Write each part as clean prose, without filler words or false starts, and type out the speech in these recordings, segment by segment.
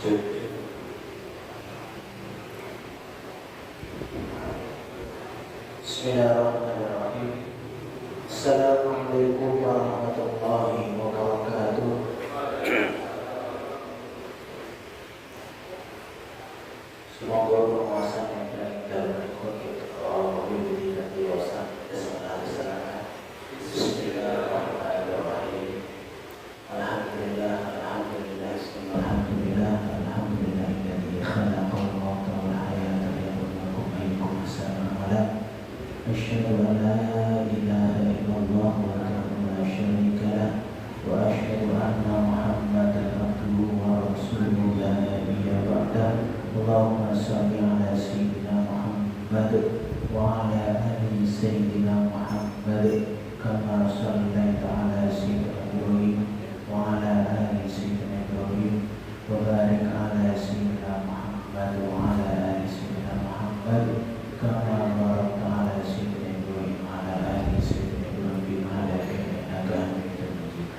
Bismillahirrahmanirrahim. Assalamualaikum warahmatullahi wabarakatuh. Semoga penguasa yang dalam ikut Allah memberi dan dewasa kesalahan. Bismillahirrahmanirrahim. Alhamdulillah, alhamdulillah, alhamdulillah, alhamdulillah. Alladzi khalaqal mauta wal hayata liyabluwakum ayyukum ahsanu amala. Asyhadu an la ilaha illallah wahdahu la syarika lah wa asyhadu anna Muhammadan abduhu wa rasuluhu la nabiyya ba'dah. Allahumma shalli ala sayyidina Muhammad wa ala ali sayyidina Muhammad kama shallaita ala sayyidina Ibrahim wa ala ali sayyidina Ibrahim wa barik ala sayyidina Muhammad wa ala ali sayyidina Muhammad kama barakta ala sayyidina Ibrahim wa ala ali sayyidina Ibrahim innaka Hamidum Majid.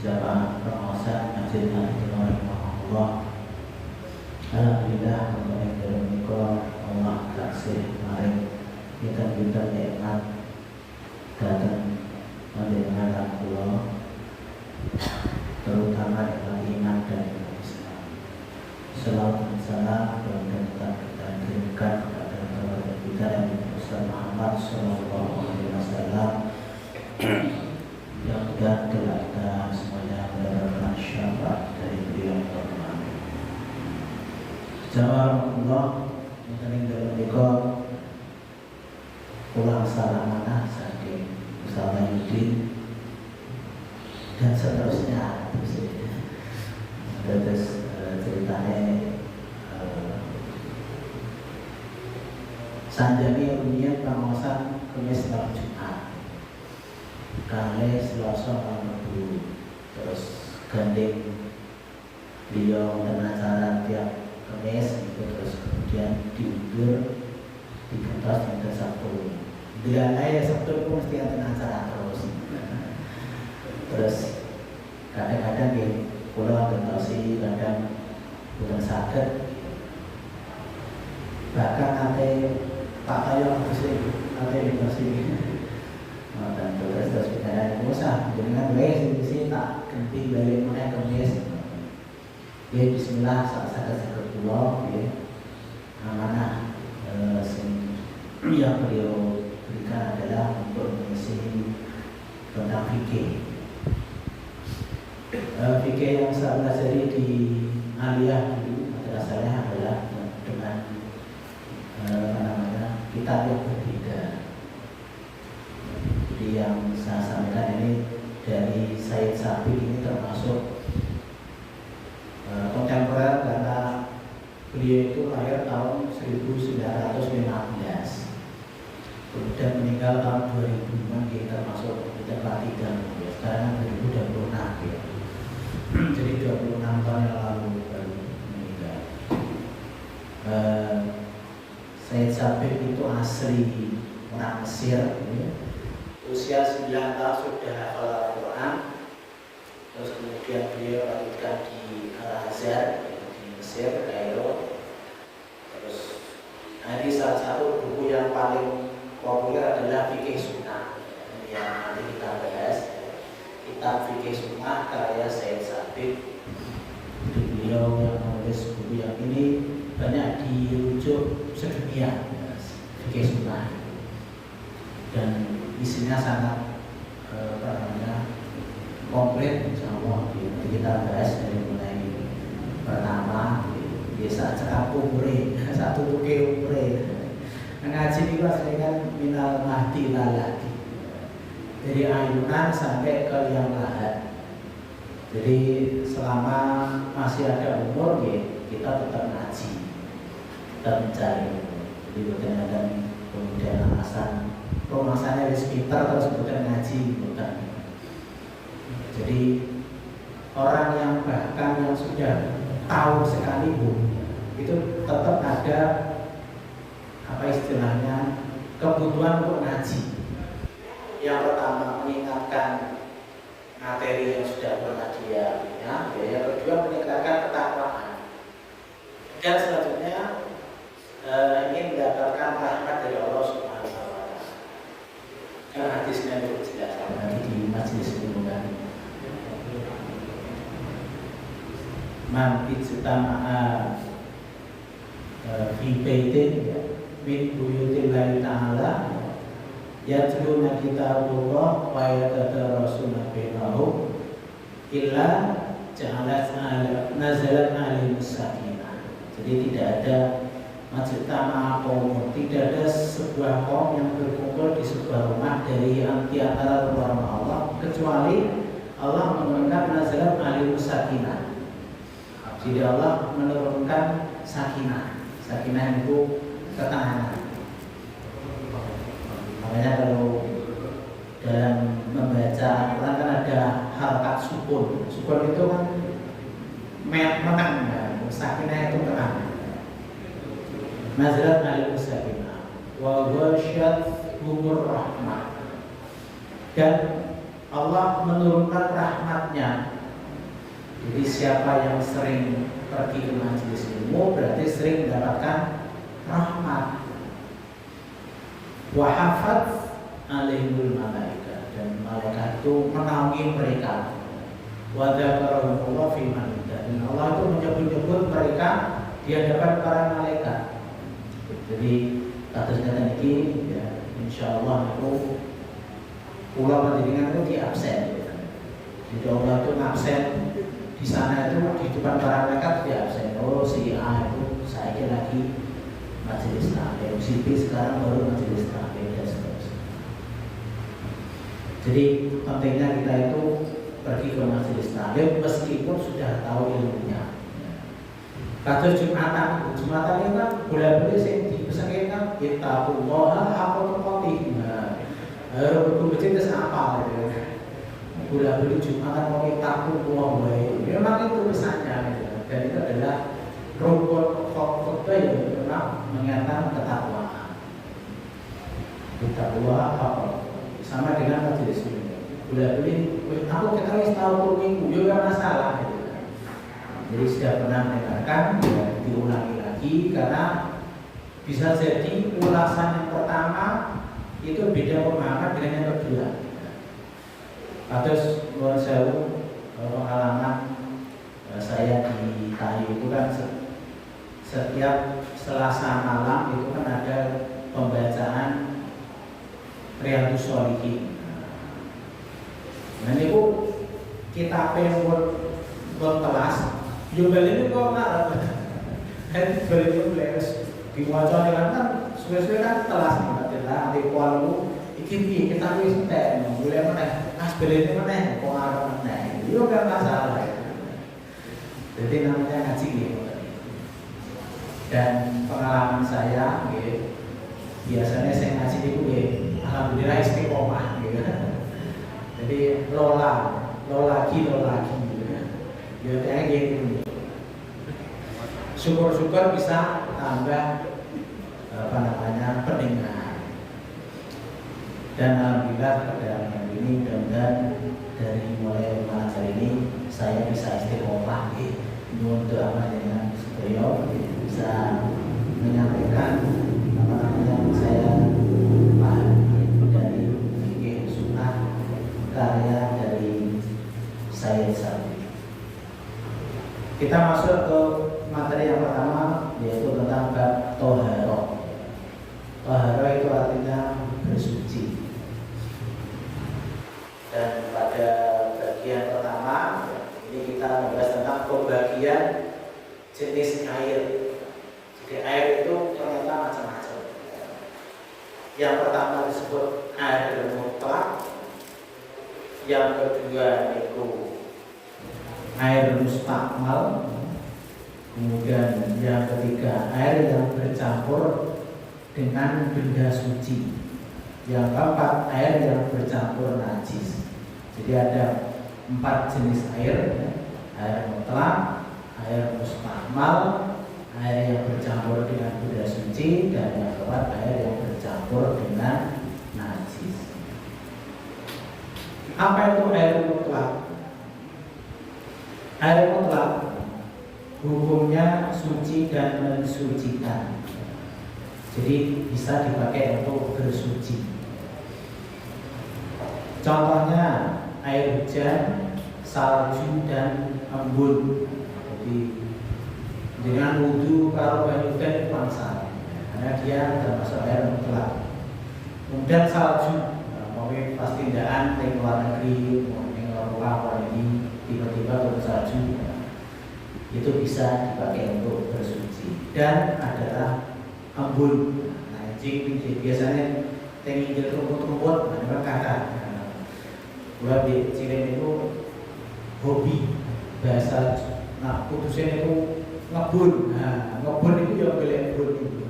Jamaah penguasa Masjid Al-Rahimahullah. Alhamdulillah kemudian dalam nikah Allah taksir mari kita nikmat datang dengan Allah, terutama dengan iman dan Islam. Salawat dan salam dan tetap kita kirimkan kepada keluarga kita dan Rasul Muhammad Sallallahu Alaihi Wasallam yang dan kelak semuanya mendapatkan syafaat dari beliau. Jamaah Allah yang dalam nikah pulang salamana saking Ustaz Yudin dan seterusnya. Terus ceritanya sanjani unian pengawasan Kamis malam Jumat kali Selasa malam Rabu, terus gandeng beliau dan acara tiap Kamis itu, terus kemudian diundur dikentos yang ke Sabtu. Bila ya Sabtu itu mesti ada acara terus kadang-kadang ya pulau kentosi, kadang bukan sakit, bahkan nanti Pak Tayo nanti kentosi dan terus bicara usah dengan baik sih tak ganti balik mana Kamis. Ya bismillah saat pulau ya amanah yang beliau berikan adalah untuk mengisi tentang fikih. Fikih yang saya pelajari di aliyah dulu madrasahnya adalah dengan kitab yang berbeda. Jadi yang saya sampaikan ini dari Said Sabiq ini termasuk kontemporer karena beliau itu lahir tahun 1915 kemudian meninggal tahun 2000 dia termasuk kita pelatihan ya. Sekarang 2026 ya. Jadi 26 tahun yang lalu baru meninggal. Said Sabiq itu asli orang Mesir ya. Usia 9 tahun sudah hafal Al-Quran. Terus kemudian beliau lanjutkan di Al-Azhar di Mesir, Kairo. Terus ini salah satu buku yang paling populer adalah Fikih Sunnah yang nanti kita bahas. Kitab Fikih Sunnah karya Said Sabiq. Beliau yang menulis buku yang ini banyak dirujuk sedunia Fikih Sunnah dan isinya sangat komplit. Insyaallah kita bahas dari mulai pertama biasa cekap umure satu tuke umure ngaji itu aslinya kan minal mahdi lalati dari ayunan sampai ke yang lahat. Jadi selama masih ada umur kita tetap ngaji, tetap mencari. Jadi bukan ada kemudian alasan pemasannya di sekitar terus bukan ngaji bukan. Jadi orang yang bahkan yang sudah tahu sekalipun itu tetap ada apa istilahnya kebutuhan untuk ngaji. Yang pertama mengingatkan materi yang sudah pernah dia punya. Yang kedua meningkatkan ketakwaan. Dan selanjutnya ingin mendapatkan rahmat dari Allah Subhanahu wa Ta'ala. Karena hadisnya itu jelas tadi di majelis ini kan. Man ijtama'a fi baitin min buyutillahi ta'ala yatluna kitabullah wa yatadarasuna bainahum illa ja'alat nazalat alaihi sakinah. Jadi tidak ada majtama kaum, tidak ada sebuah kaum yang berkumpul di sebuah rumah dari antara rumah Allah kecuali Allah menurunkan nazalat alaihi sakinah. Jadi Allah menurunkan sakinah. Sakinah itu ketenangan. Makanya kalau dalam membaca Al-Quran kan ada harakat sukun. Sukun itu kan menang, sakinah itu tenang. Nazalat alaihi sakinah wa ghasyiyatuhumur rahmah. Dan Allah menurunkan rahmatnya. Jadi siapa yang sering pergi ke majelis ilmu berarti sering mendapatkan rahmat. Wa hafaz alaihimul malaika, dan malaikat itu menaungi mereka. Wa dzakarahumullah fi man indah, dan Allah itu menyebut-nyebut mereka di hadapan para malaikat. Jadi atas kata ini ya insyaallah itu pulau pendidikan itu di absen. Jadi Allah itu absen di sana itu di depan para malaikat di absen. Oh si A itu saya lagi majelis taklim, si B sekarang baru majelis taklim dan seterusnya. Jadi pentingnya kita itu pergi ke majelis taklim meskipun sudah tahu ilmunya. Kados Jumatan itu kan bola-bali sing dipesake kan ittaqullaha haqqa tuqatih. Betul-betul itu apa gitu. Bola-bali Jumatan mau ittaqullah wae. Memang itu pesannya gitu. Dan itu adalah rukun khutbah yang memang mengingatkan ketakwaan. Ittaqullah haqqa. Sama dengan majelis ini. Bola-bali aku kita wis tahu minggu yo enggak masalah gitu. Jadi sudah pernah mendengarkan, ya, diulangi lagi karena bisa jadi ulasan yang pertama itu beda pemahaman dengan yang kedua. Kados nuwun sewu pengalaman saya di Kayu itu kan setiap Selasa malam itu kan ada pembacaan Riyadhus Shalihin. Nah itu kita pun kelas. Yo balik kok ngarep. Kan balik leres diwaca kan suwe-suwe kan telas nih lah di kualu iki piye kita wis entek boleh meneh pas balik meneh kok ngarep meneh. Yo kan masalah. Jadi namanya ngaji gitu. Dan pengalaman saya nggih biasanya saya ngaji itu nggih alhamdulillah istiqomah gitu. Jadi lo lagi gitu ya. Biasanya gitu. Syukur-syukur bisa tambah pendengar. Dan alhamdulillah pada hari ini mudah-mudahan dari mulai malam hari ini saya bisa istiqomah untuk dengan beliau bisa menyampaikan saya pahami dari fikih sunnah karya dari saya sendiri. Kita masuk ke materi yang pertama yaitu tentang bab toharoh. Toharoh itu artinya bersuci. Dan pada bagian pertama ini kita membahas tentang pembagian jenis air. Jadi air itu ternyata macam-macam. Yang pertama disebut air mutlak. Yang kedua itu air mustakmal. Kemudian yang ketiga air yang bercampur dengan benda suci. Yang keempat air yang bercampur najis. Jadi ada 4 jenis air, air mutlak, air mustakmal, air yang bercampur dengan benda suci, dan yang keempat air yang bercampur dengan najis. Apa itu air mutlak? Air mutlak hukumnya suci dan mensucikan. Jadi bisa dipakai untuk bersuci. Contohnya air hujan, salju dan embun. Jadi dengan wudhu kalau banyu hujan itu langsung, karena dia termasuk air mutlak. Kemudian salju, mungkin pas tindakan di luar negeri, mungkin luar ini tiba-tiba turun salju, itu bisa dipakai untuk bersuci. Dan adalah embun. Nah, biasanya tinggi rumput-rumput, ada kata. Buat di Cilem itu hobi bahasa, nah putusnya itu ngebun. Nah, ngebun itu juga boleh embun itu.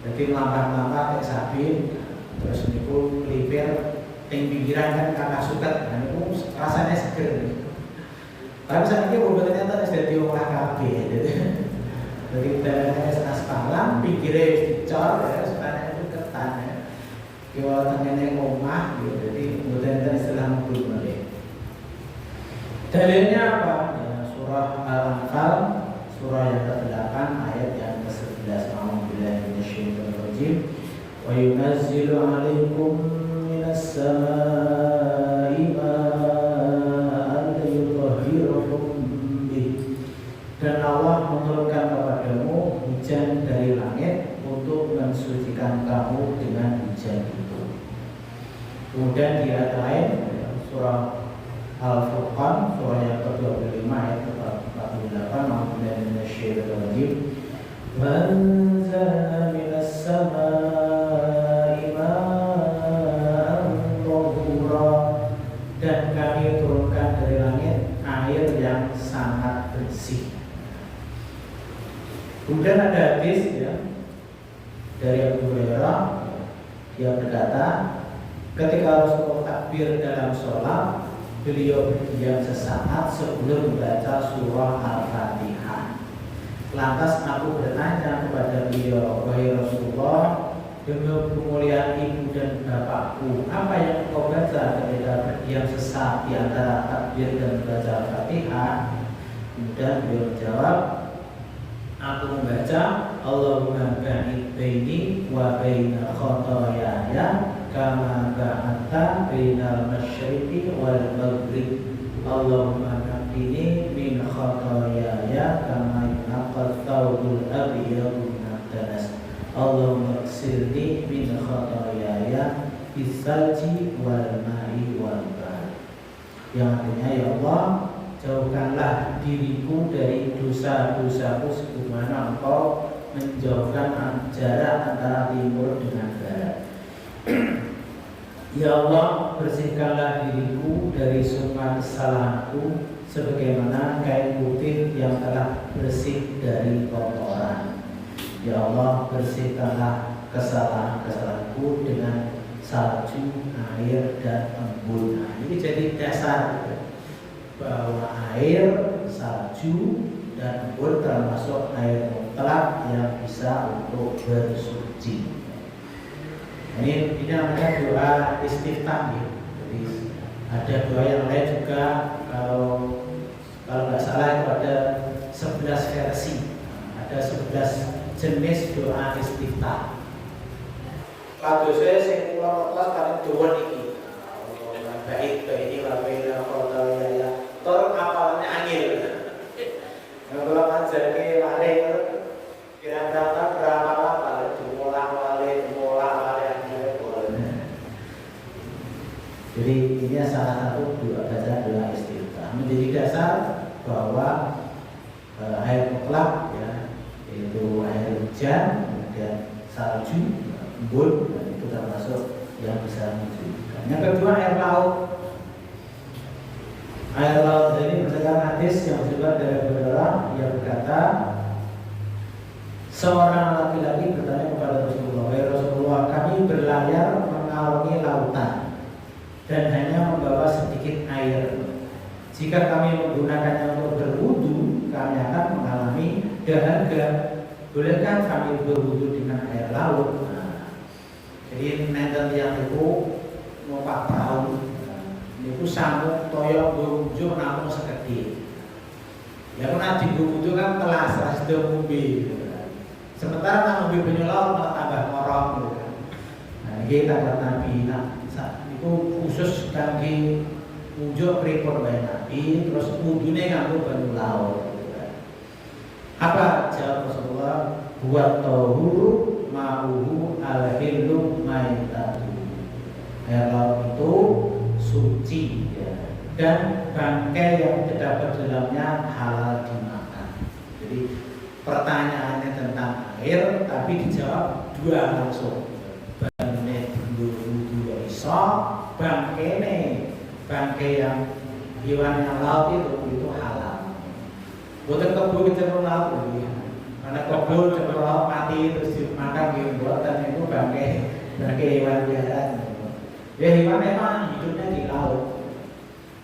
Jadi melangkah-melangkah kayak sabin, terus itu melipir yang pinggiran kan kakak suket. Nah itu rasanya seger. Tapi saat ini obatnya ternyata sudah diolah kabeh. Jadi udaranya aspal, pinggirnya dicor, ya supaya itu ketan. Ya. Kalau tangannya ngomah, gitu. Jadi udaranya istilah ngebul balik. Dalilnya apa? Ya, surah Al-Anfal, surah yang ke-8 ayat yang ke-11. A'udzubillahi minasyaitonir rajim. Wa yunazzilu 'alaikum minas samaa'i ma'an liyutahhirakum bih. Dan Allah menurunkan kepadamu hujan dari langit untuk mensucikan kamu dengan hujan itu. Kemudian di ayat lain surah Al-Furqan, surah yang ke-25 ayat ke-48, A'udzubillahi minasyaitonir rajim. Wa anzalna minas samaa'i ma'an tahura. Dan kami turunkan dari langit air yang sangat bersih. Kemudian ada hadis ya dari Abu Hurairah, dia berkata, ketika Rasulullah takbir dalam sholat, beliau berdiam sesaat sebelum membaca surah Al-Fatihah. Lantas aku bertanya kepada beliau, wahai Rasulullah, demi kemuliaan ibu dan bapakku, apa yang kau baca ketika berdiam sesaat di antara takbir dan membaca Al-Fatihah? Kemudian beliau menjawab, aku membaca Allahumma ba'id baini wa baina khotoyaya kama ba'adta bainal masyriqi wal maghrib. Allahumma naqqini min khotoyaya kama yunaqqat thawbul abyadu minad danas. Allahumma ighsilni min khotoyaya bisalji wal ma'i wal bahr. Yang artinya, ya Allah, jauhkanlah diriku dari dosa-dosaku sebagaimana Engkau menjauhkan jarak antara timur dengan barat. Ya Allah, bersihkanlah diriku dari semua kesalahanku sebagaimana kain putih yang telah bersih dari kotoran. Ya Allah, bersihkanlah kesalahan-kesalahanku dengan salju, air, dan embun. Nah, ini jadi dasar bahwa air, salju, dan embun termasuk air mutlak yang bisa untuk bersuci. Ini namanya doa istiftah ya. Jadi ada doa yang lain juga, kalau nggak salah itu ada 11 versi, ada 11 jenis doa istiftah. Kalau saya kula kelas kalian doa ini, baik ini wabila khotoyaya. Tor apalnya angin. Yang kalau ngajar ke lari kira-kira berapa lama dimulai angin boleh. Jadi ini salah satu doa doa istiftah menjadi dasar bahwa air mutlak ya, yaitu air hujan, kemudian salju, embun, dan itu termasuk yang bisa mensucikan. Yang kedua, air laut. Air laut ini berdasarkan hadis yang juga dari beberapa yang berkata, seorang laki-laki bertanya kepada Rasulullah, wahai Rasulullah, kami berlayar mengarungi lautan dan hanya membawa sedikit air. Jika kami menggunakannya untuk berwudu, kami akan mengalami dahaga. Bolehkah kami berwudu dengan air laut? Nah, jadi nanti yang itu numpak perahu, Niku sambung toyo wudu namung segede. Ya kena dibuku kan kelas sedang ngombe. Sementara nang ngombe banyu laut malah tambah ngorong gitu kan. Nah iki kata Nabi niku khusus kangge wudu pripun wae Nabi, terus wudune nganggo banyu laut gitu kan. Apa jawab Rasulullah? Buat tahuru ma'uhu al-hillu maitatu. Air laut itu suci ya. Dan bangkai yang terdapat dalamnya halal dimakan. Jadi pertanyaannya tentang air, tapi dijawab dua langsung. Bangkai dua iso, bangkai yang hewan yang laut itu halal. Bukan kebun cenderung laut ya. Karena kebun cenderung laut mati terus dimakan gitu, dan itu bangkai hewan biasa. Ya hewan memang hidupnya di laut.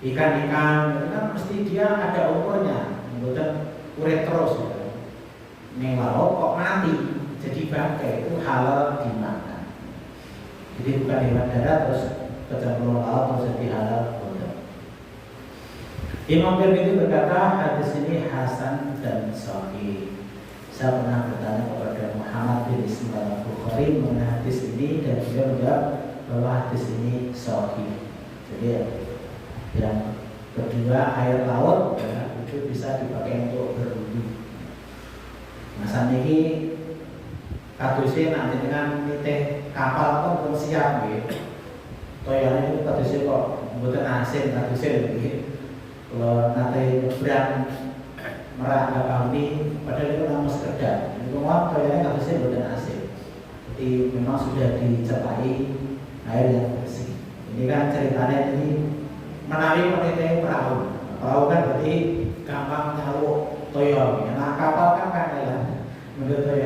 Ikan-ikan itu kan mesti dia ada umurnya, bukan urip terus gitu. Ning laut kok mati jadi bangkai itu halal dimakan. Jadi bukan hewan darat terus kecemplung laut terus jadi halal. Imam Tirmidzi berkata hadis ini hasan dan sahih. Saya pernah bertanya kepada Muhammad bin Ismail Al-Bukhari mengenai hadis ini dan dia menjawab bahwa hadis ini sahih. Jadi yang kedua air laut ya, itu bisa dipakai untuk berwudu. Nah saat ini kadusnya nanti dengan niteh kapal pun belum siap gitu. Toyanya itu kadusnya kok bukan asin kadusnya gitu. Kalau nanti nyebrang Merak Bakauheni padahal itu namun sekedar. Itu mau toyanya kadusnya bukan asin. Jadi memang sudah dicepai air yang bersih. Ini kan ceritanya ini menawi penelitian perahu kan berarti gampang nyaluk toyo. Nah kapal kan ya menurut toyo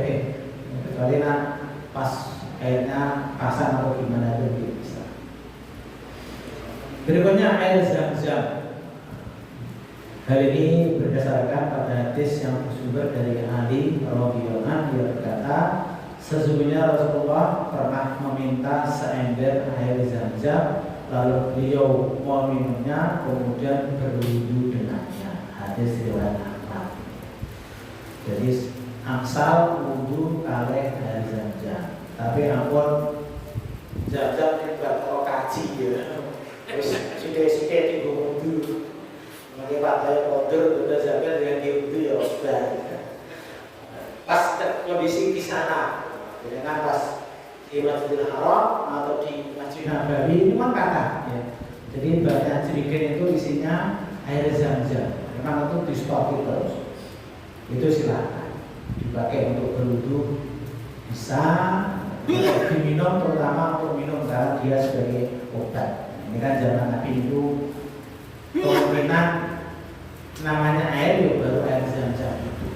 kecuali pas airnya pasang atau gimana itu bisa. Berikutnya air Zam-Zam. Hal ini berdasarkan pada hadis yang bersumber dari Ali radhiyallahu anhu yang berkata sesungguhnya Rasulullah pernah meminta seember air Zam-Zam, lalu beliau meminumnya kemudian berwudu dengannya. Hadis riwayat Ahmad. Jadi angsal wudu kalih air Zam-Zam. Tapi ampun Zam-Zam ini buat kaji ya. Terus sithik-sithik tinggo wudu. Mungkin pakai kotor udah Zam-Zam dengan wudu ya sudah. Pas kondisi di sana, dengan pas di Masjidil Haram atau di Masjid Nabawi ini memang kata ya. Jadi banyak jerigen itu isinya air Zam-Zam. Memang itu di stok terus. Itu silakan dipakai untuk berwudu, bisa diminum terutama untuk minum karena dia sebagai obat. Ini kan zaman Nabi itu kemungkinan namanya air ya baru air Zam-Zam itu.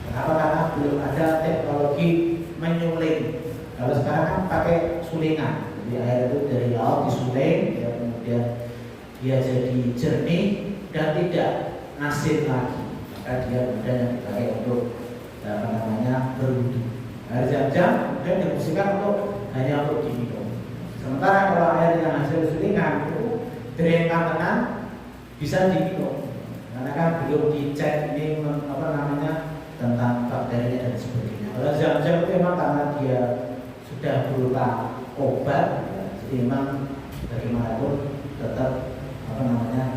Kenapa? Karena belum ada teknologi menyuling. Kalau sekarang kan pakai sulingan, jadi air itu dari laut disuling, ya, kemudian dia jadi jernih dan tidak asin lagi. Maka dia kemudian yang dipakai untuk berwudu. Air Zam-Zam kemudian difungsikan untuk hanya untuk diminum. Sementara kalau air yang hasil sulingan itu tenan bisa diminum, karena kan belum dicek ini tentang bakterinya dan sebagainya. Kalau Zam-Zam itu memang karena dia sudah berupa obat, ya, jadi memang bagaimanapun tetap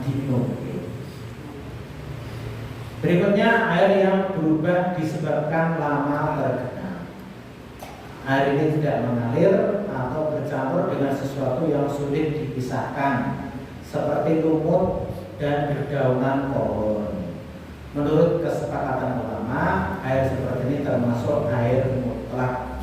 diminum. Berikutnya air yang berubah disebabkan lama tergenang. Air ini tidak mengalir atau bercampur dengan sesuatu yang sulit dipisahkan, seperti lumut dan dedaunan pohon. Menurut kesepakatan ulama, air seperti ini termasuk air mutlak.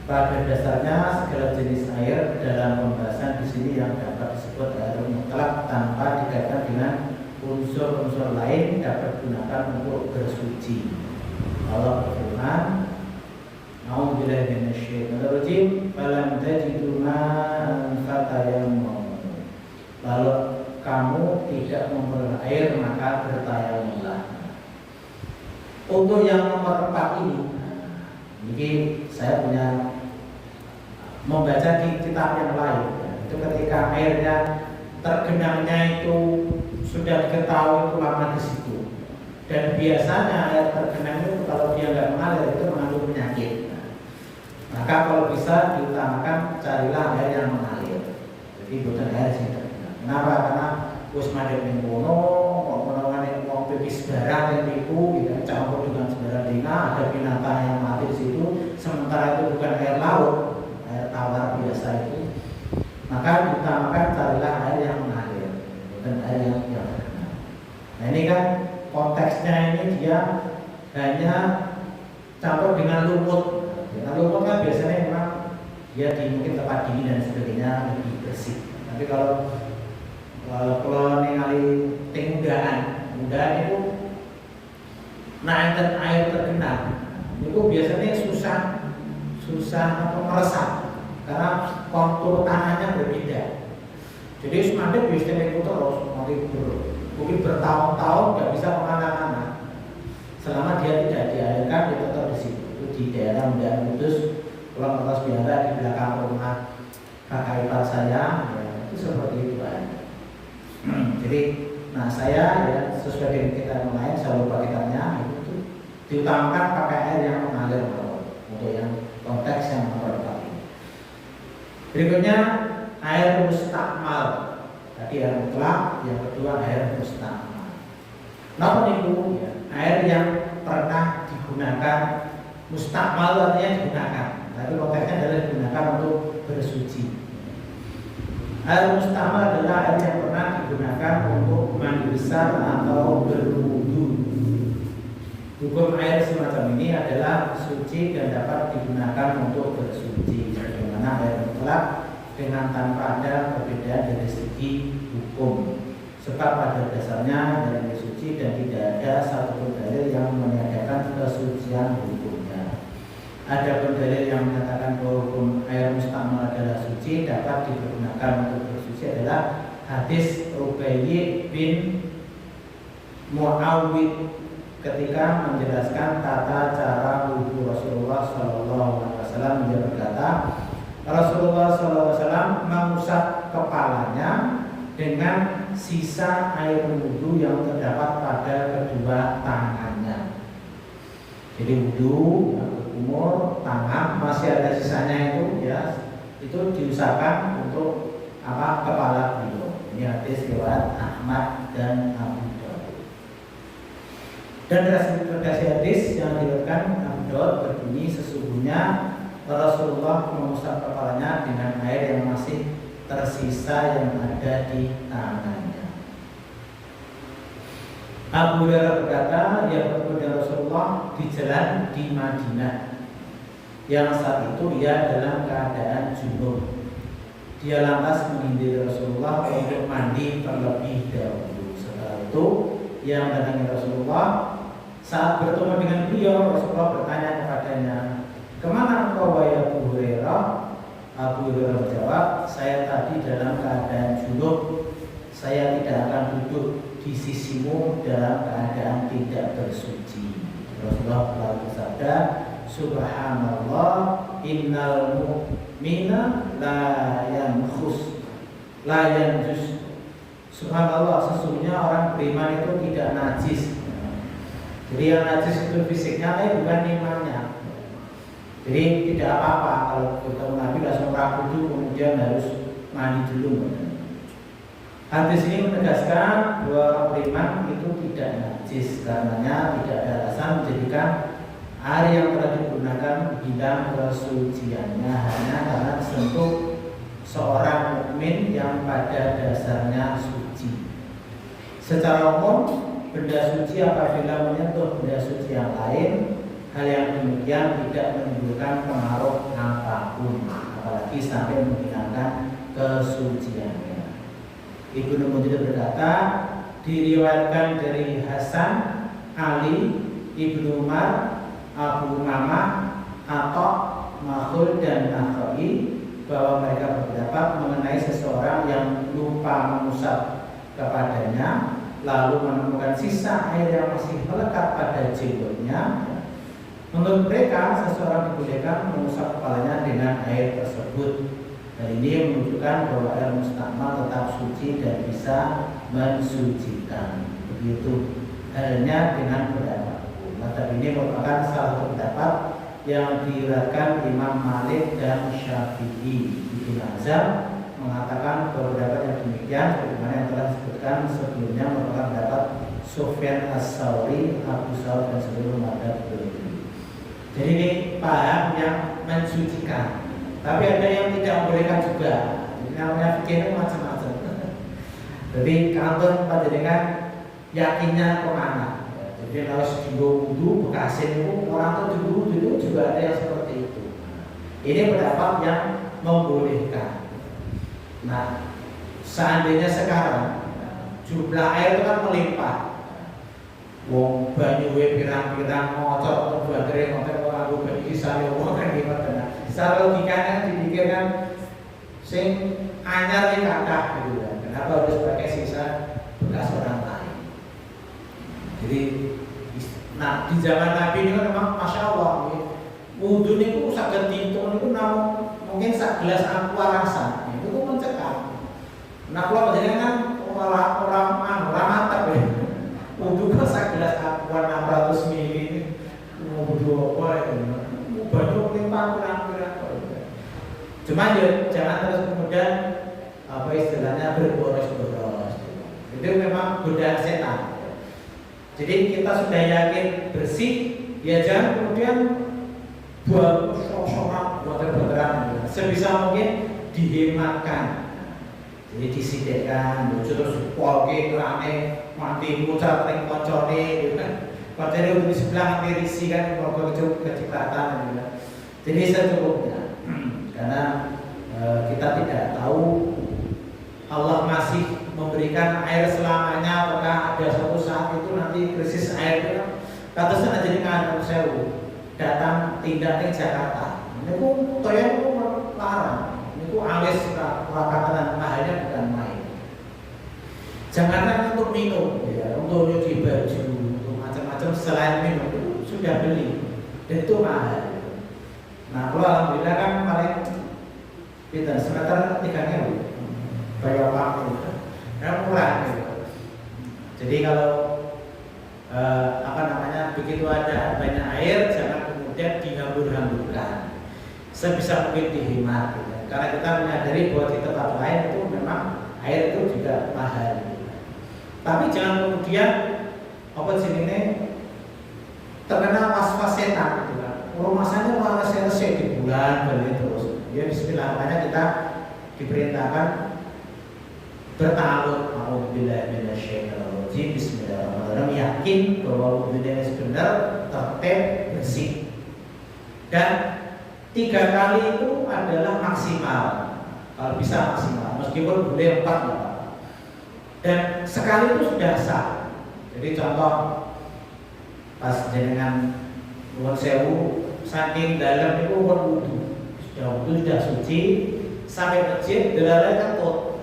Pada dasarnya segala jenis air dalam pembahasan di sini yang dapat disebut air mutlak tanpa dikaitkan dengan unsur-unsur lain dapat digunakan untuk bersuci. Allah berfirman, "A'udzubillahi minasyaitonir rajim, falam tajidu ma'an fatayammamu." Lalu kamu tidak memperoleh air maka bertayamumlah. Untuk yang nomor 4 ini saya punya membaca di kitab yang lain. Itu ketika airnya tergenangnya itu sudah diketahui ulama di situ. Dan biasanya air tergenang itu kalau dia nggak mengalir itu mengandung penyakit. Maka kalau bisa diutamakan carilah air yang mengalir. Jadi bukan air sing tergenang. Kenapa? Karena wis madhep ning kono, kok menawane wong pipis barang yang niku gitu campur dengan sembarang dina, ada binatang yang mati di situ, sementara itu bukan air laut, air tawar biasa itu. Maka diutamakan carilah air yang mengalir, bukan air yang tergenang. Nah ini kan konteksnya ini dia hanya campur dengan lumut. Nah, lumut kan biasanya memang dia di mungkin tempat dingin dan sebagainya lebih bersih. Tapi kalau ningali tinggalan itu nah air tergenang itu biasanya susah atau meresap karena kontur tanahnya berbeda. Jadi semakin biasanya itu terus mungkin bertahun-tahun nggak bisa kemana-mana selama dia tidak diairkan dia tetap di situ. Di daerah Medan Kudus, pulau Kertas Biara di belakang rumah kakak ipar saya, ya, itu seperti itu kan. Jadi, nah saya ya sesuai dengan kita yang lain, saya lupa kitabnya itu diutamakan pakai air yang mengalir untuk yang konteks yang nomor 4 ini. Berikutnya air mustakmal. Tadi air mutlak, yang kedua air mustakmal. Nah itu ya, air yang pernah digunakan. Mustakmal artinya digunakan, tapi konteksnya adalah digunakan untuk bersuci. Air mustakmal adalah air yang pernah digunakan untuk mandi besar atau berwudu. Hukum air semacam ini adalah suci dan dapat digunakan untuk bersuci. Bagaimana air mutlak dengan tanpa ada perbedaan dari segi hukum. Sebab pada dasarnya dari suci dan tidak ada satu dalil yang meniadakan kesucian hukumnya. Ada dalil yang mengatakan bahwa hukum air mustakmal adalah suci dapat digunakan untuk bersuci adalah hadis Ubayy bin Muawwid ketika menjelaskan tata cara wudu Rasulullah SAW. Dia berkata Rasulullah SAW mengusap kepalanya dengan sisa air wudu yang terdapat pada kedua tangannya. Jadi wudu umur tangan masih ada sisanya itu ya itu diusahakan untuk kepala beliau. Ini hadis riwayat Ahmad dan Abu Daud. Dan redaksi hadis yang diriwayatkan Abu Daud berbunyi sesungguhnya Rasulullah mengusap kepalanya dengan air yang masih tersisa yang ada di tangannya. Abu Hurairah berkata, ia bertemu dengan Rasulullah di jalan di Madinah. Yang saat itu ia dalam keadaan junub. Dia lantas menghindari Rasulullah untuk mandi terlebih dahulu. Setelah itu, ia mendatangi Rasulullah. Saat bertemu dengan beliau, Rasulullah bertanya kepadanya, "Kemana engkau wahai Abu Hurairah?" Abu Hurairah menjawab, "Saya tadi dalam keadaan junub. Saya tidak akan duduk di sisimu dalam keadaan tidak bersuci." Rasulullah lalu bersabda, "Subhanallah, innal mu'mina la yankhus la yanjus." Subhanallah, sesungguhnya orang beriman itu tidak najis. Jadi yang najis itu fisiknya, bukan imannya. Jadi tidak apa-apa kalau ketemu Nabi langsung rapuh kemudian harus mandi dulu. Hadis ini menegaskan bahwa orang beriman itu tidak najis, karenanya tidak ada alasan menjadikan air yang telah digunakan hilang kesuciannya hanya karena disentuh seorang mukmin yang pada dasarnya suci. Secara umum, benda suci apabila menyentuh benda suci yang lain, hal yang demikian tidak menimbulkan pengaruh apapun, apalagi sampai menghilangkan kesuciannya. Ibnu Munzir berkata, diriwayatkan dari Hasan, Ali, Ibnu Umar, Abu Umamah, Atta, Makhul dan Nakhai bahwa mereka berpendapat mengenai seseorang yang lupa mengusap kepadanya lalu menemukan sisa air yang masih melekat pada jenggotnya. Menurut mereka, seseorang dibolehkan mengusap kepalanya dengan air tersebut. Dan ini menunjukkan bahwa air mustakmal tetap suci dan bisa mensucikan. Begitu halnya dengan pendapatku. Mazhab ini merupakan salah satu pendapat yang diriwayatkan Imam Malik dan Syafi'i. Ibnu Hazm mengatakan bahwa pendapat yang demikian sebagaimana yang telah disebutkan sebelumnya merupakan pendapat Sufyan Ats-Tsauri, Abu Sa'ud dan seluruh mazhab ini. Jadi ini paham yang mensucikan. Tapi ada yang tidak membolehkan juga. Jadi namanya fikih itu macam-macam. Jadi kantor panjenengan yakinnya kemana? Jadi kalau sedulur wudu bekasin itu orang tuh dulu itu juga ada yang seperti itu. Ini pendapat yang membolehkan. Nah, seandainya sekarang jumlah air itu kan melimpah. Wong banyu pirang-pirang ngocor bagere ngoten kok aku bagi sale wong kan gimana. Secara logikanya dipikirkan sing anyar iki kathah gitu kan. Kenapa harus pakai sisa bekas orang lain? Jadi nah di zaman Nabi ini kan memang Masya Allah wudhu itu saged diitung itu namun mungkin sak gelas aqua rasa itu mencekam. Nah kalau panjenengan kan orang mantap ya. Wudhu kan sak gelas aqua 600 ml ini wudhu apa itu? Banyak limpah kurang-kurang. Cuma ya jangan terus kemudian apa istilahnya berboros-boros. Itu memang godaan setan. Jadi kita sudah yakin bersih, ya jangan kemudian buat sok-sokan, buat sebisa mungkin dihematkan. Jadi disidikkan, terus polke kerane mati mucat teng koncone gitu kan. Koncone di sebelah nanti risi kan kalau kecipratan gitu kan. Jadi secukupnya. Karena kita tidak tahu Allah masih memberikan air selamanya, apakah ada suatu saat itu nanti krisis air itu kan katusnya jadi kan sewu datang tindak di Jakarta. Ini pun toya itu larang. Ini pun alis rakatan mahalnya bukan main. Janganlah untuk minum, ya, untuk nyuci baju, untuk macam-macam selain minum itu sudah beli dan itu mahal. Nah, kalau alhamdulillah kan paling kita semeter 3.000 bayar waktu. Murah gitu. Jadi kalau begitu ada banyak air jangan kemudian dihambur-hamburkan, sebisa mungkin dihemat gitu. Karena kita menyadari bahwa di tempat lain itu memang air itu juga mahal gitu. Tapi jangan kemudian apa ini terkena was-was setan gitu kan. Rumah saya malah selesai di bulan balik terus. Ya bismillah, makanya kita diperintahkan bertawud, a'udzubillahi minasyaitonirrajim, bismillahirrahmanirrahim, yakin bahwa wudhunya benar, tertib, bersih. Dan 3 kali itu adalah maksimal, kalau bisa maksimal, meskipun boleh 4 ya. Dan sekali itu sudah sah. Jadi contoh pas jenengan nuwun sewu saking dalam itu wudhu, sudah suci sampai masjid delalai kentut.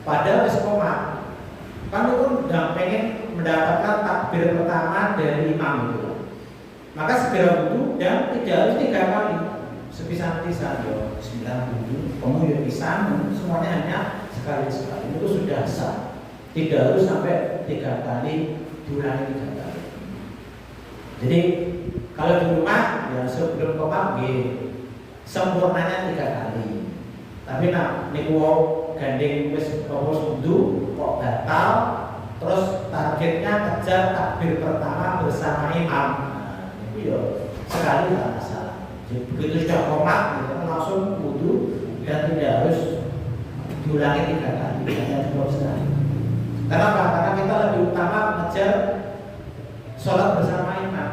Padahal wis koma. Kan itu udah pengen mendapatkan takbir pertama dari imam itu. Maka segera wudhu dan tidak harus 3 kali. Sepisan-pisan ya, 9 wudhu, kamu ya pisan, semuanya hanya sekali-sekali. Itu sudah sah. Tidak harus sampai 3 kali, diulangi 3 kali. Jadi kalau di rumah ya sebelum koma sempurnanya 3 kali. Tapi nah niku gandeng wis fokus wudhu kok batal, terus targetnya kejar takbir pertama bersama imam. Nah, itu ya sekali tidak masalah. Jadi begitu sudah komat, gitu, langsung wudhu dan tidak harus diulangi 3 kali, hanya cukup sekali. Karena apa? Karena kita lebih utama mengejar sholat bersama imam.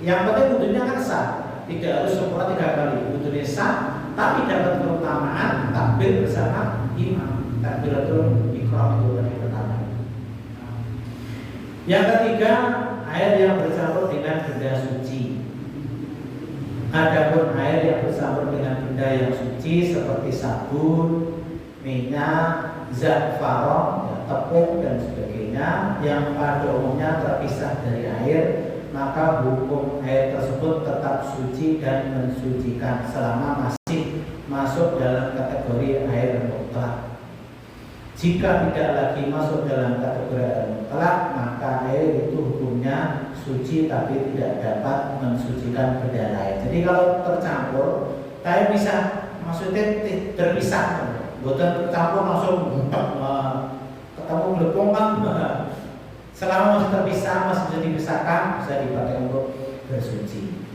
Yang penting wudhunya kan sah, tidak harus sempurna 3 kali. Wudhunya sah, tapi dapat keutamaan takbir bersama imam. Takbiratul ihram itu tadi pertama. Yang ketiga, air yang bercampur dengan benda suci. Adapun air yang bercampur dengan benda yang suci seperti sabun, minyak, za'faron, tepung dan sebagainya yang pada umumnya terpisah dari air, maka hukum air tersebut tetap suci dan mensucikan selama masih masuk dalam kategori air mutlak. Jika tidak lagi masuk dalam kategori air mutlak, maka air itu hukumnya suci tapi tidak dapat mensucikan benda lain. Jadi kalau tercampur, kayak bisa maksudnya terpisah, bukan tercampur langsung ketemu gelepung kan. Selama masih terpisah, masih bisa dipisahkan, bisa dipakai untuk bersuci.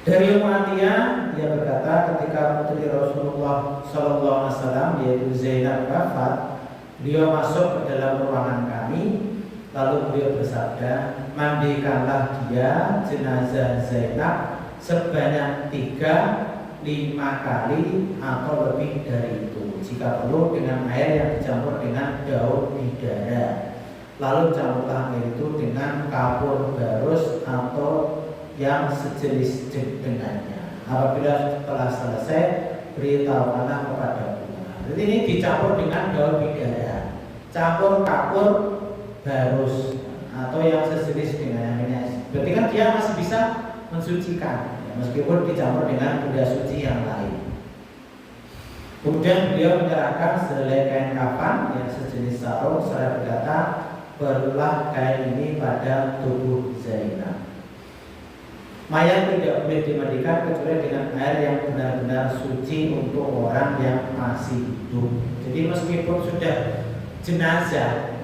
Dari Umayyah dia berkata ketika putri Rasulullah SAW yaitu Zainab wafat, beliau masuk ke dalam ruangan kami, lalu beliau bersabda, mandikanlah dia jenazah Zainab sebanyak 3-5 kali atau lebih dari itu, jika perlu dengan air yang dicampur dengan daun bidara. Lalu campurlah air itu dengan kapur barus atau yang sejenis dengannya. Apabila telah selesai, beritahukanlah kepada bunga. Jadi ini dicampur dengan daun bidara, campur kapur barus atau yang sejenis dengannya. Berarti kan dia masih bisa mensucikan, ya, meskipun dicampur dengan benda suci yang lain. Kemudian beliau menyerahkan sehelai kain kafan yang sejenis sarung seraya berkata, barulah kain ini pada tubuh Zainab. Mayat tidak boleh dimandikan kecuali dengan air yang benar-benar suci untuk orang yang masih hidup. Jadi meskipun sudah jenazah,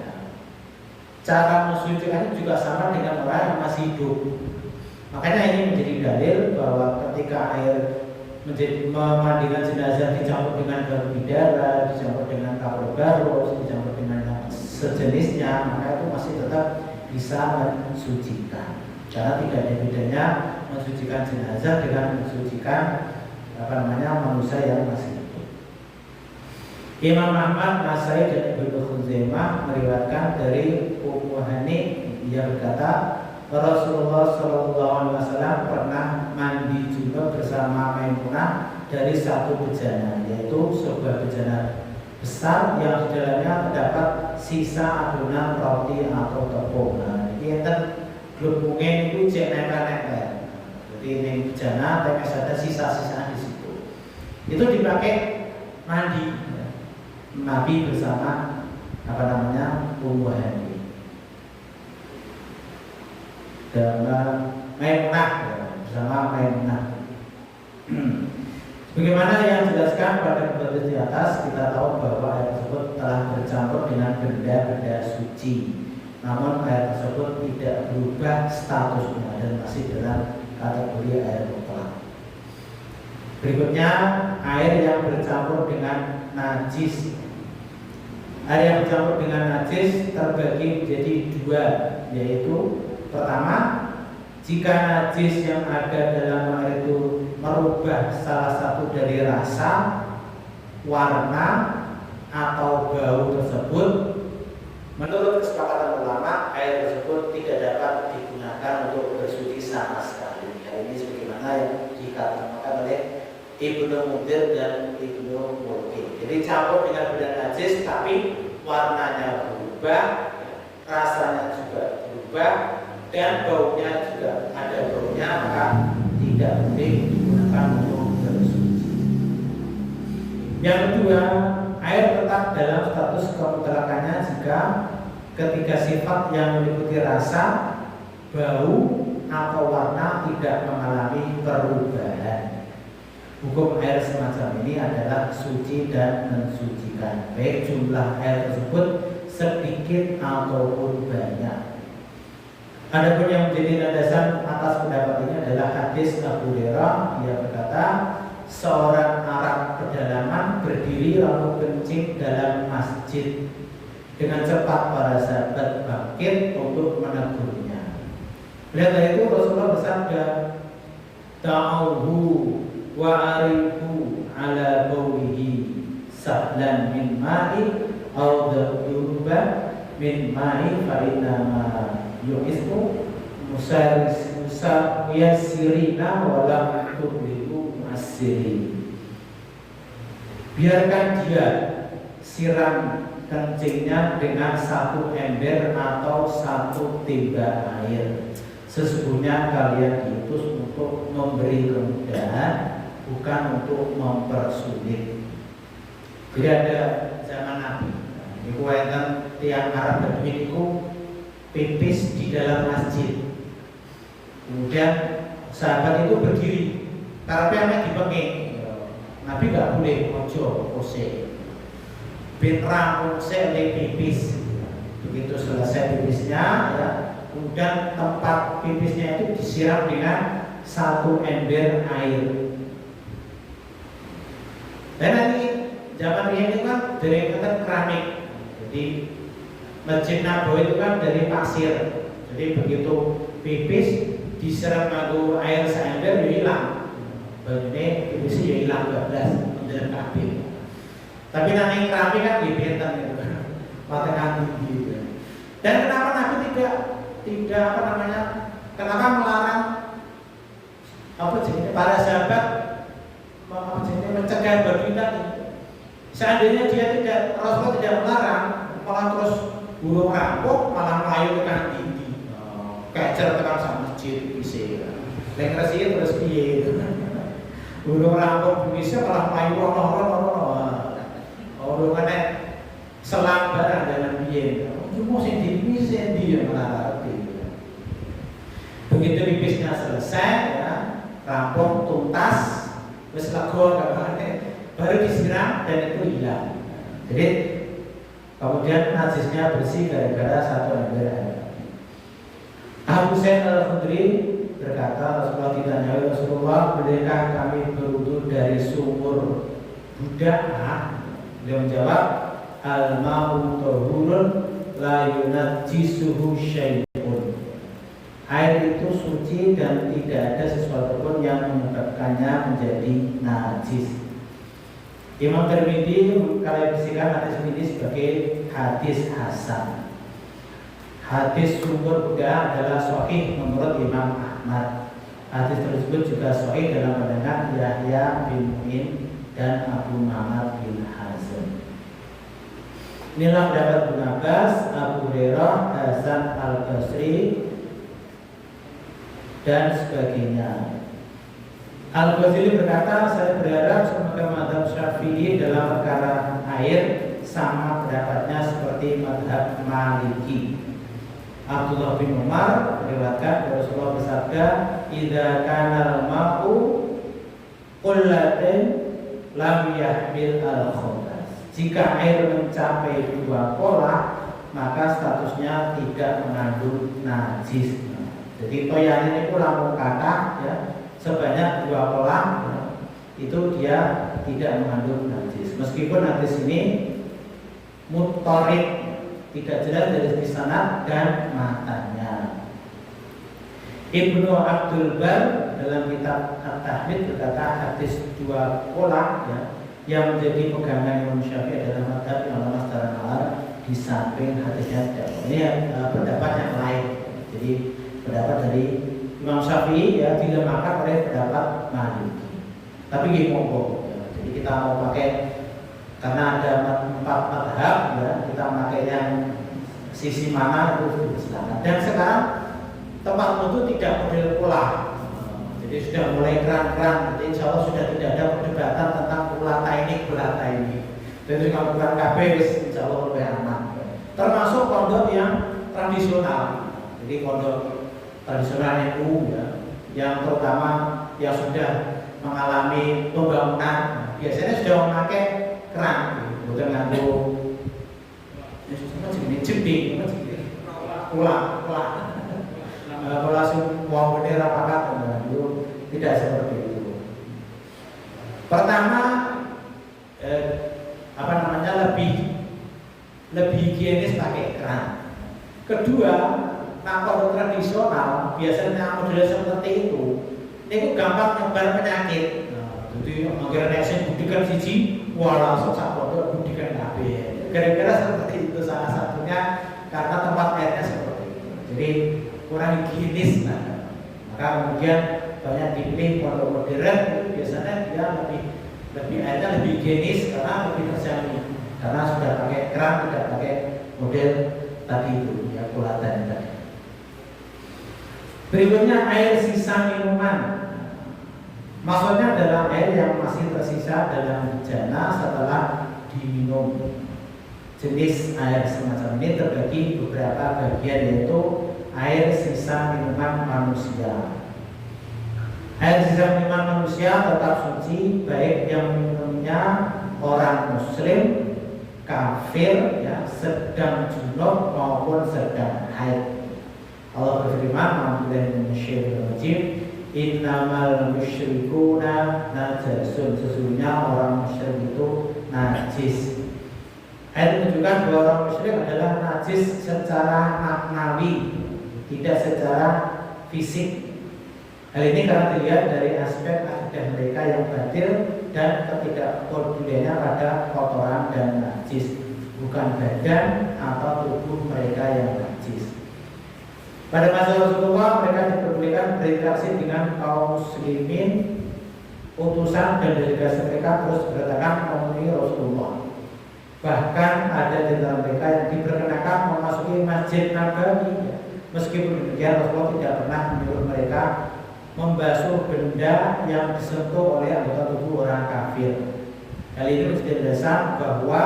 cara mensucikannya juga sama dengan orang yang masih hidup. Makanya ini menjadi dalil bahwa ketika air memandikan jenazah dicampur dengan daun bidara, dicampur dengan kapur barus, dicampur dengan sejenisnya, maka itu masih tetap bisa mensucikan. Karena tidak ada bedanya mensucikan jenazah dengan mensucikan manusia yang masih hidup. Imam Ahmad, Nasai dan Ibnu Khuzaimah meriwayatkan dari Ummu Hani, dia berkata Rasulullah SAW pernah mandi junub bersama Maimunah dari satu bejana, yaitu sebuah bejana besar yang di dalamnya terdapat sisa adonan roti atau tepung. Nah, ini gelembungnya itu cek nempel-nempel. Jadi ini bejana, tapi ada sisa-sisa di situ. Itu dipakai mandi Nabi bersama Ummu Hani dan Maimunah, bersama Maimunah. Bagaimana yang dijelaskan pada kebatinan di atas, kita tahu bahwa air tersebut telah bercampur dengan benda-benda suci. Namun air tersebut tidak berubah statusnya dan masih dalam kategori air mutlak. Berikutnya air yang bercampur dengan najis. Air yang bercampur dengan najis terbagi menjadi dua, yaitu pertama, jika najis yang ada dalam air itu merubah salah satu dari rasa, warna, atau bau tersebut, menurut kesepakatan ulama, air tersebut tidak dapat digunakan untuk bersuci sama sekali. Ini sebagaimana yang dikatakan oleh Ibnu Munzir dan Ibnu Mulki. Jadi campur dengan benda najis, tapi warnanya berubah, rasanya juga berubah, dan baunya juga ada baunya, maka tidak boleh digunakan untuk bersuci. Yang kedua, air tetap dalam status kemutlakannya jika ketika sifat yang meliputi rasa, bau, atau warna tidak mengalami perubahan. Hukum air semacam ini adalah suci dan mensucikan, baik jumlah air tersebut sedikit ataupun banyak. Adapun yang menjadi landasan atas pendapat ini adalah hadis Abu Hurairah yang berkata, seorang Arab pedalaman berdiri lalu kencing dalam masjid. Dengan cepat para sahabat bangkit untuk menegurnya. Lihat dari itu Rasulullah bersabda, ta'awhu wa arifu ala bawihi sahlan min ma'i aw dhuruba min ma'i fa inna ma yu'ismu muyassirina wa lam tublihu mu'assirin. Biarkan dia siram kencingnya dengan satu ember atau satu timba air. Sesungguhnya kalian diutus untuk memberi kemudahan bukan untuk mempersulit. Jadi ada zaman Nabi, itu enten tiang Arab Badui itu pipis di dalam masjid. Kemudian sahabat itu berdiri, karena dipenging. Nabi nggak boleh ojo pose, ben rampung sele pipis. Begitu selesai pipisnya, ya, kemudian tempat pipisnya itu disiram dengan satu ember air. Dan nanti zaman ini kan dari keramik, jadi Masjid Nabawi itu kan dari pasir. Jadi begitu pipis disiram nganggo air seember ya hilang. Bajunya pipisnya ya hilang 12 menjelang kabin. Tapi nanti keramik kan dibenten gitu. Patekan tinggi. Dan kenapa Nabi tidak kenapa melarang para sahabat mencegah Badui tadi? Seandainya Rasulullah tidak melarang, malah terus burung rampok, malah melayu tekan tinggi, kecer tekan sama masjid bisa. Lengkasi terus piye? Burung rampok bisa malah melayu orang mana selang barang dengan piye. Cuma sing dipisah dia malah begitu pipisnya selesai, ya, rampok tuntas, terus lagu baru disiram dan itu hilang. Jadi kemudian najisnya bersih gara-gara satu ember air. Abu Sa'id Al-Khudri berkata, Rasulullah ditanyai, Rasulullah, bolehkah kami berwudu dari sumur budak? Beliau menjawab, al-ma'u tahurun la yunajjisuhu syai'un. Air itu suci dan tidak ada sesuatu pun yang menyebabkannya menjadi najis. Imam Tirmidzi mengklasifikasikan hadis ini sebagai hadis hasan. Hadis sumber budak adalah sahih menurut Imam Ahmad. Hadis tersebut juga sahih dalam pandangan Yahya bin Mu'in dan Abu Muhammad bin Hazm. Inilah pendapat Ibnu Abbas, Abu Hurairah, Hasan Al-Basri dan sebagainya. Al-Ghazali berkata, saya berharap semoga mazhab Syafi'i dalam perkara air sama pendapatnya seperti mazhab Maliki. Abdullah bin Umar meriwayatkan Rasulullah bersabda, "Idza kana al-ma'u qullatan lam yahmil al-khabas." Jika air mencapai 2 pola, maka statusnya tidak mengandung najis. Jadi toyan ini lamun kata, ya, sebanyak 2 pola, ya, itu dia tidak mengandung najis. Meskipun hadis ini muttarid, tidak jelas dari segi sanad dan matanya. Ibnu Abdul Bar dalam kitab At-Tahmid berkata hadis 2 pola, ya, yang menjadi pegangan Imam Syafi'i adalah mazhab yang lama secara nalar di samping hadisnya tidak. Ini pendapat yang lain. Jadi pendapat dari Imam Syafi'i ya dilemahkan oleh pendapat Maliki. Tapi gini monggo, ya. Jadi kita mau pakai karena ada 4 mazhab, ya, kita pakai yang sisi mana itu silakan. Dan sekarang tempat itu tidak model pola. Jadi sudah mulai keran-keran. Jadi insya Allah sudah tidak ada perdebatan tentang ulata ini. Jadi kalau bukan KB, insya Allah lebih aman. Termasuk pondok yang tradisional. Jadi pondok tradisional itu, ya, yang terutama yang sudah mengalami pembangunan, biasanya sudah memakai keran, bukan nganggo jembing, pola semua bendera pakat, itu tidak seperti itu. Pertama, lebih higienis pakai keran. Kedua, kalau tradisional biasanya model seperti itu gampang nyebar penyakit. Jadi akhirnya nasi budikan siji, langsung sak pondok budikan kabeh. Gara-gara seperti itu salah satunya karena tempat airnya seperti itu. Jadi kurang higienis, maka kemudian banyak dipilih pondok modern itu biasanya dia lebih airnya lebih higienis karena lebih terjamin. Karena sudah pakai keran, tidak pakai model tadi itu, ya, kulatan tadi. Berikutnya air sisa minuman. Maksudnya adalah air yang masih tersisa dalam bejana setelah diminum. Jenis air semacam ini terbagi beberapa bagian, yaitu air sisa minuman manusia. Air sisa minuman manusia tetap suci baik yang minumnya orang muslim, kafir, ya, sedang junub maupun sedang haid. Allah berfirman, innamal musyrikuna najasun, sesungguhnya orang musyrik itu najis. Ayat menunjukkan bahwa orang musyrik adalah najis secara maknawi, tidak secara fisik. Hal ini karena dilihat dari aspek akidah mereka yang batil dan ketidakpeduliannya pada kotoran dan najis, bukan badan atau tubuh mereka yang najis. Pada masa Rasulullah, mereka diperbolehkan berinteraksi dengan kaum muslimin. Utusan dan delegasi mereka terus berdatangan memenuhi Rasulullah. Bahkan ada di antara mereka yang diperkenakan memasuki Masjid Nabawi. Meskipun demikian, Rasulullah tidak pernah menyuruh mereka membasuh benda yang disentuh oleh anggota tubuh orang kafir. Hal ini menjadi dasar bahwa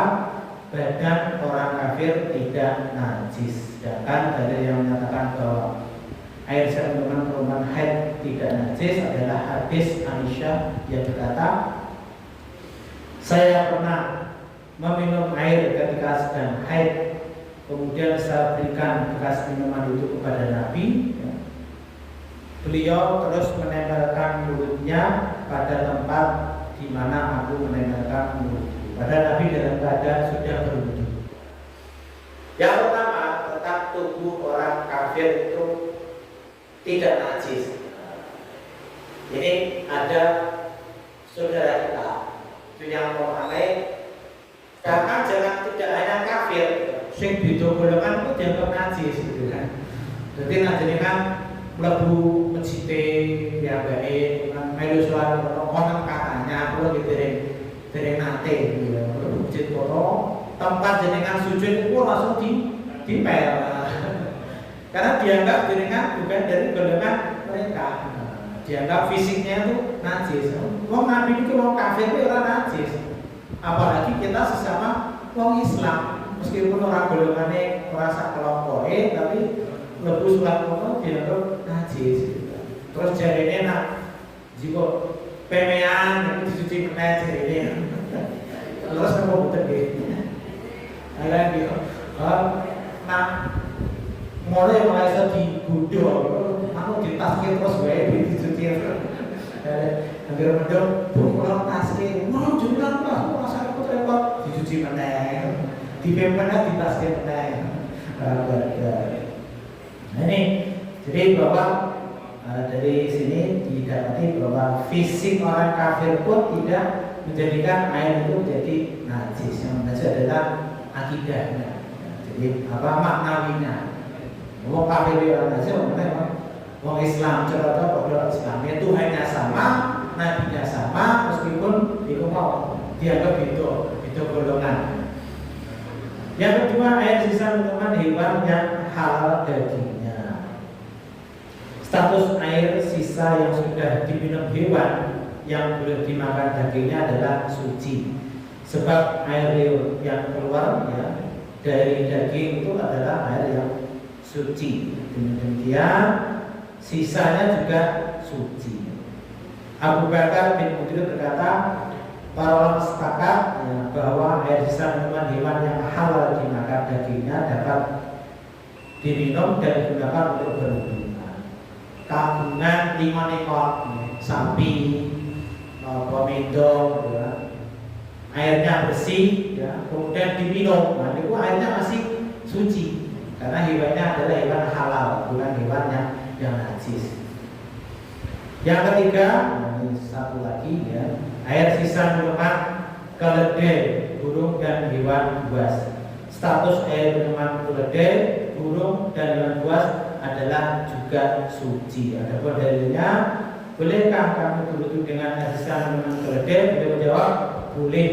badan orang kafir tidak najis. Sedangkan dalil yang menyatakan bahwa air sisa minuman perempuan haid tidak najis adalah hadis Aisyah yang berkata, saya pernah meminum air ketika sedang haid, kemudian saya berikan bekas minuman itu kepada Nabi. Beliau terus menempelkan mulutnya pada tempat di mana aku menempelkan mulutku. Pada Nabi dalam keadaan sudah berwudu. Yang pertama, tetap tubuh orang kafir itu tidak najis. Ini ada saudara kita itu yang mau aneh, karena jangan tidak hanya kafir, sing beda golongan itu dianggap najis gitu kan. Jadi najis kan mlebu masjid ya baik, melu salat ono katanya aku dereng nate gitu ya. Mlebu masjid kono, tempat jenengan sujud itu langsung dipel. Karena dianggap jenengan bukan dari golongan mereka. Dianggap fisiknya itu najis. Wong Nabi itu wong kafir itu orang najis. Apalagi kita sesama wong Islam, meskipun orang golongannya merasa kelompoknya, tapi lebu surat kono dianggap najis. Terus jarine nak jika pemean itu dicuci meneh jarine. Terus apa betul gitu? Ada dia, nah mulai merasa digodol, aku ditaskir terus wae dicuci. Hampir mendung, pulang taskir, mau jumlah aku rasa aku repot dicuci meneh, dipemena ditaskir meneh. Nah ini, jadi bahwa dari sini didapati bahwa fisik orang kafir pun tidak menjadikan air itu menjadi najis. Yang najis adalah akidahnya. Jadi apa maknawinya? Wong kafir orang najis, wong Islam cerita pada Islamnya Tuhannya sama, nabinya sama, meskipun itu mau dianggap itu golongan. Yang kedua, air sisa minuman hewan yang halal dagingnya. Status air sisa yang sudah diminum hewan yang boleh dimakan dagingnya adalah suci. Sebab air yang keluar ya dari daging itu adalah air yang suci. Demikian sisanya juga suci. Abu Bakar bin Mudir berkata, para ulama sepakat ya, bahwa air sisa minuman hewan yang halal dimakan dagingnya dapat diminum dan digunakan untuk berhubungan. Kagungan 5 ekor sapi, komedo, ya. Airnya bersih, ya. Kemudian diminum, nah itu airnya masih suci karena hewannya adalah hewan halal, bukan hewan yang najis. Yang ketiga, ini satu lagi ya, air sisa minuman keledai, burung dan hewan buas. Status air minuman keledai, burung dan hewan buas adalah juga suci. Adapun dalilnya, bolehkah kami berwudu dengan air sisa minuman keledai? Beliau menjawab, boleh.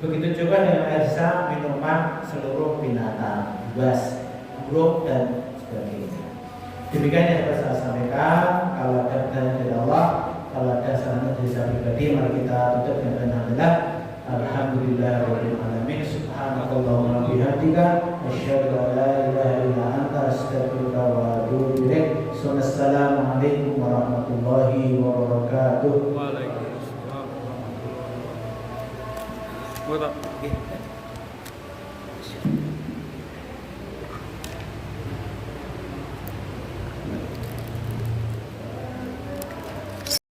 Begitu juga dengan air sisa minuman seluruh binatang, buas, burung dan sebagainya. Demikian yang dapat saya sampaikan. Kalau ada pertanyaan dari Allah, Kalau ada saran dari saya pribadi, mari kita tutup dengan adalah alhamdulillahirabbil alamin. Subhanakallahumma bihamdika asyhadu an la ilaha illa anta astaghfiruka wa atubu ilaik. Assalamualaikum warahmatullahi wabarakatuh. Waalaikumsalam warahmatullahi wabarakatuh.